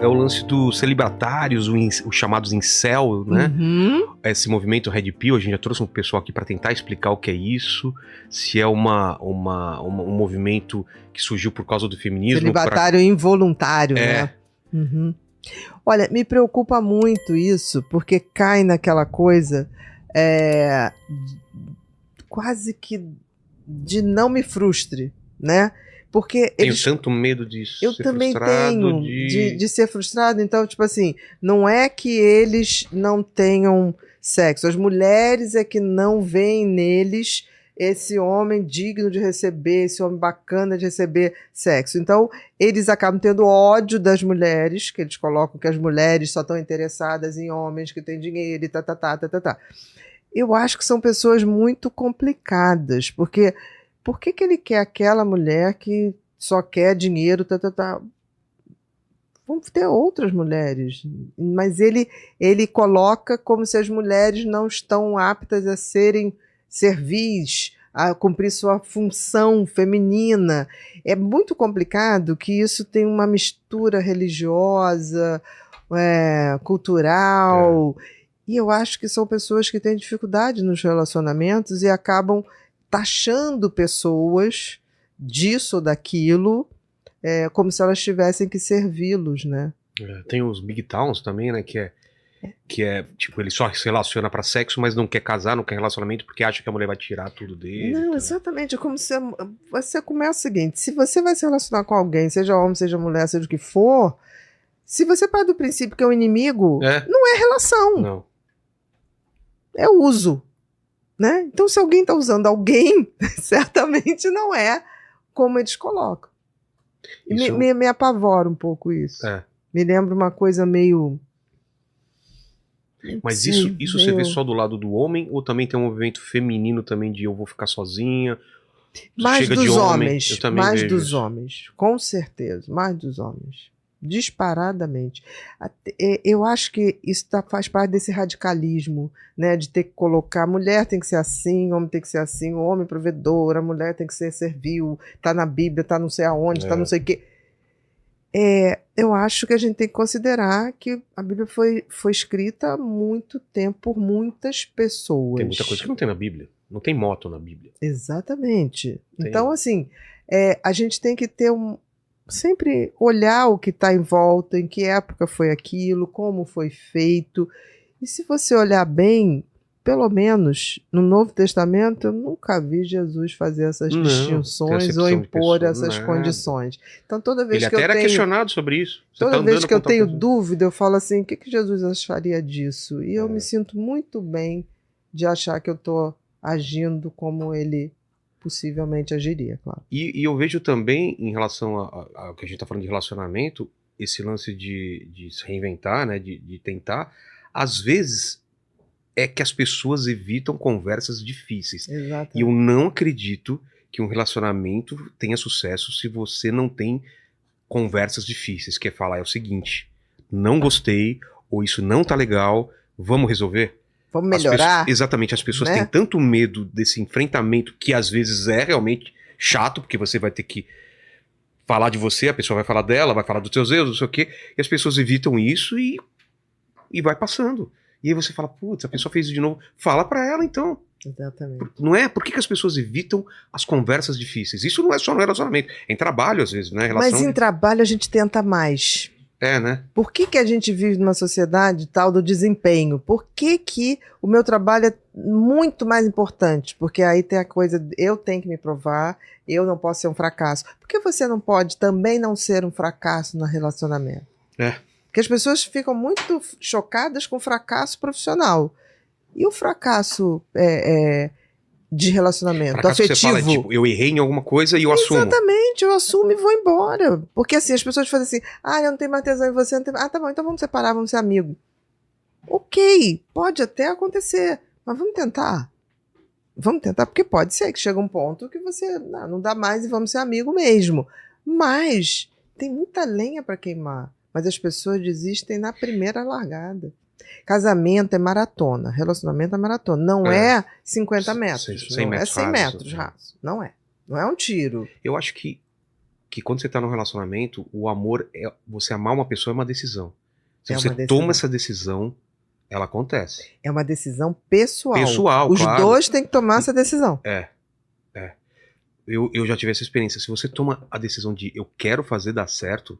é o lance dos celibatários, os chamados incel, né? Uhum. Esse movimento Red Pill, a gente já trouxe um pessoal aqui para tentar explicar o que é isso, se é um movimento que surgiu por causa do feminismo. Celibatário involuntário, né? Uhum. Olha, me preocupa muito isso, porque cai naquela coisa quase que de não me frustre, né? Porque tenho tanto medo de ser frustrado. Eu também tenho de ser frustrado. Então, tipo assim, não é que eles não tenham sexo. As mulheres é que não veem neles esse homem digno de receber, esse homem bacana de receber sexo. Então, eles acabam tendo ódio das mulheres, que eles colocam que as mulheres só estão interessadas em homens que têm dinheiro e tá. Eu acho que são pessoas muito complicadas, porque por que ele quer aquela mulher que só quer dinheiro, Vamos ter outras mulheres, mas ele coloca como se as mulheres não estão aptas a serem servis, a cumprir sua função feminina. É muito complicado que isso tem uma mistura religiosa, cultural, e eu acho que são pessoas que têm dificuldade nos relacionamentos e acabam taxando pessoas disso ou daquilo, como se elas tivessem que servi-los, né? Tem os Big Towns também, né? Que é tipo, ele só se relaciona pra sexo, mas não quer casar, não quer relacionamento, porque acha que a mulher vai tirar tudo dele. Não, exatamente. É como se você começa o seguinte: se você vai se relacionar com alguém, seja homem, seja mulher, seja o que for, se você parte do princípio que é um inimigo, não é relação. Não. É uso. Né? Então, se alguém está usando alguém, certamente não é como eles colocam. Isso... Me apavora um pouco isso. Me lembra uma coisa meio... Mas isso você vê só do lado do homem, ou também tem um movimento feminino também de eu vou ficar sozinha? Mais Chega dos de homens. Eu também mais vejo dos isso. homens. Com certeza. Mais dos homens. Disparadamente. Eu acho que isso faz parte desse radicalismo, né, de ter que colocar, mulher tem que ser assim, homem tem que ser assim, o homem provedor, a mulher tem que ser servil, tá na Bíblia, tá não sei aonde, tá não sei o quê. Eu acho que a gente tem que considerar que a Bíblia foi escrita há muito tempo por muitas pessoas. Tem muita coisa que não tem na Bíblia. Não tem moto na Bíblia. Exatamente. Então, assim, a gente tem que ter sempre olhar o que está em volta, em que época foi aquilo, como foi feito. E se você olhar bem, pelo menos no Novo Testamento, eu nunca vi Jesus fazer essas distinções ou impor essas condições. Então, toda vez ele que até eu era tenho, questionado sobre isso. Toda vez que eu tenho dúvida, eu falo assim, o que Jesus acharia disso? E eu me sinto muito bem de achar que eu estou agindo como ele possivelmente agiria, claro. E eu vejo também, em relação ao que a gente está falando de relacionamento, esse lance de se reinventar, né, de tentar, às vezes é que as pessoas evitam conversas difíceis. Exatamente. E eu não acredito que um relacionamento tenha sucesso se você não tem conversas difíceis, que é falar o seguinte, não gostei, ou isso não tá legal, vamos resolver? Vamos melhorar? Exatamente, as pessoas têm tanto medo desse enfrentamento, que às vezes é realmente chato, porque você vai ter que falar de você, a pessoa vai falar dela, vai falar dos seus erros, não sei o quê, e as pessoas evitam isso e vai passando. E aí você fala, putz, a pessoa fez isso de novo, fala pra ela então. Exatamente. Não é? Por que as pessoas evitam as conversas difíceis? Isso não é só no relacionamento, é em trabalho às vezes, né? Mas em trabalho a gente tenta mais. Né? Por que a gente vive numa sociedade tal do desempenho? Por que o meu trabalho é muito mais importante? Porque aí tem a coisa, eu tenho que me provar, eu não posso ser um fracasso. Por que você não pode também não ser um fracasso no relacionamento? Porque as pessoas ficam muito chocadas com o fracasso profissional. E o fracasso de relacionamento fracasso afetivo? Você fala, tipo, eu errei em alguma coisa e eu assumo. Exatamente, eu assumo e vou embora. Porque assim, as pessoas fazem assim, eu não tenho mais tesão em você, não tenho... tá bom, então vamos separar, vamos ser amigos. Ok, pode até acontecer, mas vamos tentar. Vamos tentar, porque pode ser que chega um ponto que você não dá mais e vamos ser amigo mesmo. Mas tem muita lenha para queimar. Mas as pessoas desistem na primeira largada. Casamento é maratona, relacionamento é maratona. Não é 50 metros. 100 metros é 100 metros raso. Não é um tiro. Eu acho que que quando você tá num relacionamento, o amor, você amar uma pessoa é uma decisão. Se É você uma decisão. toma essa decisão, ela acontece. É uma decisão pessoal. Pessoal, Os claro. dois têm que tomar essa decisão. Eu já tive essa experiência. Se você toma a decisão de eu quero fazer dar certo,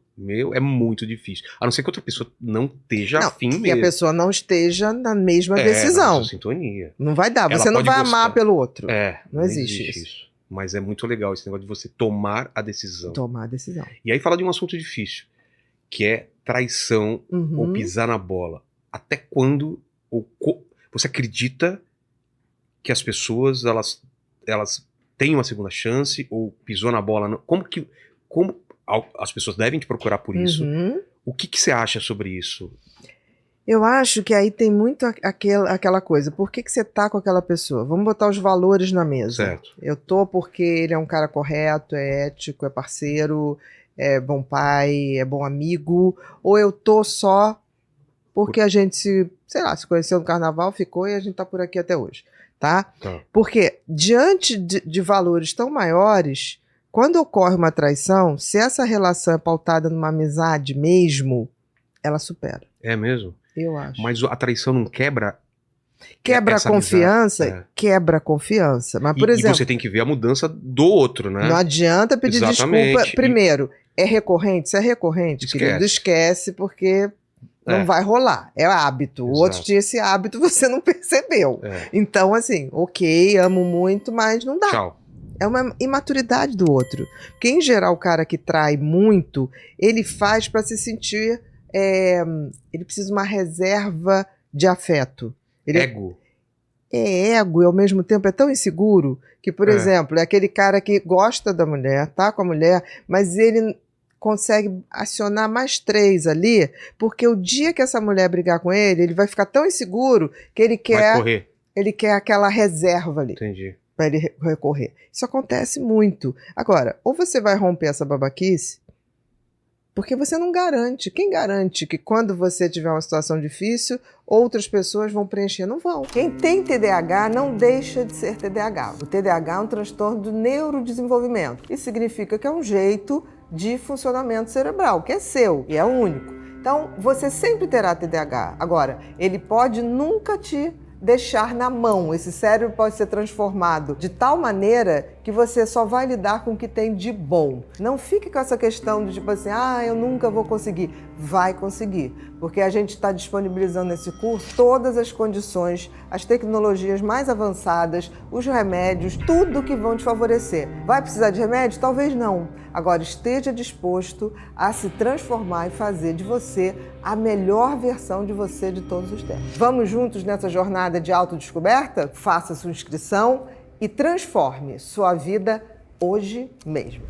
é muito difícil. A não ser que outra pessoa não esteja afim Que a mesmo. pessoa não esteja na mesma Na decisão. mesma sintonia. Não vai dar. Ela Você não pode vai gostar. amar pelo outro. Não existe isso. Mas é muito legal esse negócio de você tomar a decisão. Tomar a decisão. E aí fala de um assunto difícil, que é traição ou pisar na bola. Até quando você acredita que as pessoas elas têm uma segunda chance ou pisou na bola? Como as pessoas devem te procurar por isso? O que você acha sobre isso? Eu acho que aí tem muito aquela coisa. Por que você tá com aquela pessoa? Vamos botar os valores na mesa. Certo. Eu tô porque ele é um cara correto, é ético, é parceiro, é bom pai, é bom amigo. Ou eu tô só porque a gente se conheceu no carnaval, ficou e a gente tá por aqui até hoje. Tá? Porque diante de valores tão maiores, quando ocorre uma traição, se essa relação é pautada numa amizade mesmo, ela supera. É mesmo? Eu acho. Mas a traição não quebra? Quebra a essa confiança? amizade? Quebra a confiança. Mas, por exemplo, e você tem que ver a mudança do outro, né? não adianta pedir Exatamente. desculpa. Primeiro, é recorrente? Se é recorrente, querido, esquece, porque não vai rolar. É hábito. Exato. O outro tinha esse hábito, você não percebeu. Então, assim, ok, amo muito, mas não dá. Tchau. É uma imaturidade do outro. Porque, em geral, o cara que trai muito, ele faz para se sentir... ele precisa de uma reserva de afeto. Ego. É ego e ao mesmo tempo é tão inseguro que, por exemplo, é aquele cara que gosta da mulher, tá com a mulher, mas ele consegue acionar mais 3 ali, porque o dia que essa mulher brigar com ele vai ficar tão inseguro que ele Vai correr. quer aquela reserva ali. Entendi. Para ele recorrer. Isso acontece muito. Agora, ou você vai romper essa babaquice, porque você não garante. Quem garante que quando você tiver uma situação difícil, outras pessoas vão preencher? Não vão. Quem tem TDAH não deixa de ser TDAH. O TDAH é um transtorno do neurodesenvolvimento. Isso significa que é um jeito de funcionamento cerebral, que é seu e é único. Então, você sempre terá TDAH. Agora, ele pode nunca te deixar na mão. Esse cérebro pode ser transformado de tal maneira que você só vai lidar com o que tem de bom. Não fique com essa questão de tipo assim, eu nunca vou conseguir. Vai conseguir, porque a gente está disponibilizando nesse curso todas as condições, as tecnologias mais avançadas, os remédios, tudo que vão te favorecer. Vai precisar de remédio? Talvez não. Agora, esteja disposto a se transformar e fazer de você a melhor versão de você de todos os tempos. Vamos juntos nessa jornada de autodescoberta? Faça sua inscrição e transforme sua vida hoje mesmo.